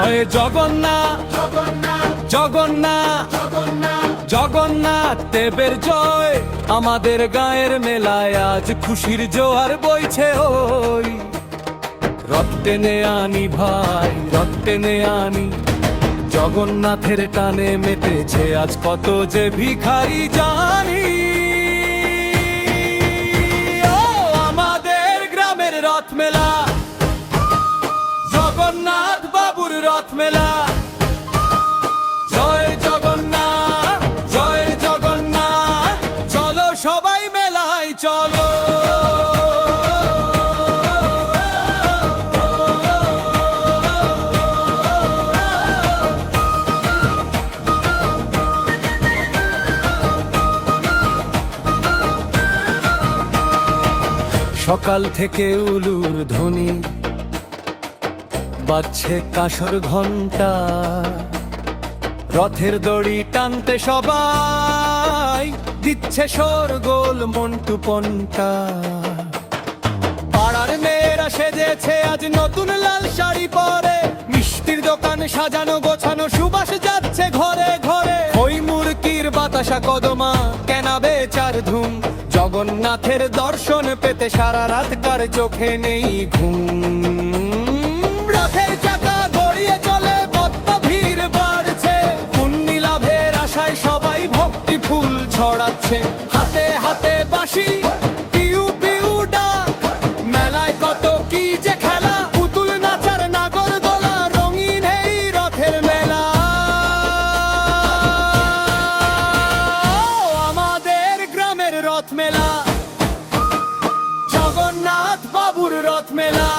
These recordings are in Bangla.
জয় জগন্নাথ, জগন্নাথ, জগন্নাথ দেবের জয়। আমাদের গায়ের মেলায় আজ খুশির জোয়ার বইছে ওই। রথ টেনে আনি ভাই, রথ টেনে আনি, জগন্নাথের টানে মেতেছে আজ কত যে ভিখারি জানি। ও আমাদের গ্রামের রথ মেলা, জগন্নাথ বাবুর রথ মেলা। জয় জগন্নাথ, জয় জগন্নাথ, চলো সবাই মেলায় চলো। সকাল থেকে উলুর ধ্বনি বাজছে কাঁসর ঘন্টা, রথের দড়ি টানতে সবাই দিচ্ছে শোরগোল মন্টু পন্টা। পাড়ার মেয়েরা সেজেছে আজ নতুন লাল শাড়ি পরে, মিষ্টির দোকান সাজানো গোছানো, সুবাস যাচ্ছে ঘরে ঘরে। ওই মুরকির বাতাসা কদমা কেনা বেচার ধুম, জগন্নাথের দর্শন পেতে সারা রাত কার চোখে নেই ঘুম। রথের চাকা গড়িয়ে চলে, বড্ড ভিড় বাড়ছে, পুণ্যি লাভের আশায় সবাই ভক্তি ফুল ছড়াচ্ছে। হাতে হাতে বাঁশি, পিউ পিউ ডাক, মেলায় কত কি যে খেলা, পুতুল নাচার নাগর দোলা, রঙিন এই রথের মেলা। আমাদের গ্রামের রথ মেলা, জগন্নাথ বাবুর রথ মেলা।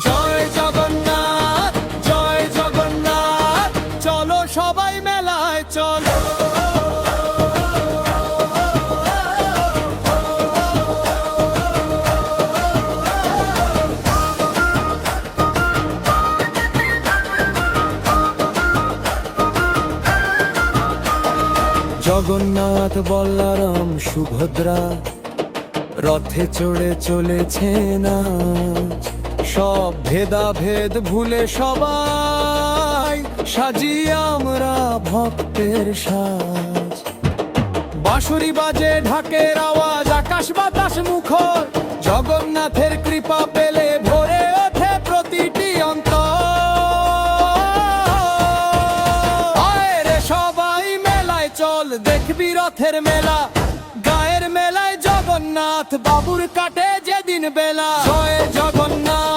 জয় জগন্নাথ, জয় জগন্নাথ, চলো সবাই মেলায় চলো। জগন্নাথ বলরাম সুভদ্রা রথে চড়ে চলেছে না, সব ভেদাভেদ ভুলে সবাই সাজিয়ে আমরা ভক্তের সাজ। বাঁশুরি বাজে ঢাকের আওয়াজ, আকাশ বাতাস মুখর, জগন্নাথের কৃপা পেলে ভরে ওঠে প্রতিটি অন্তর। আয় রে সবাই মেলায় চল, দেখবি রথের মেলা, গায়ের মেলায় জগন্নাথ বাবুর কাটে যেদিন বেলা। জয় জগন্নাথ।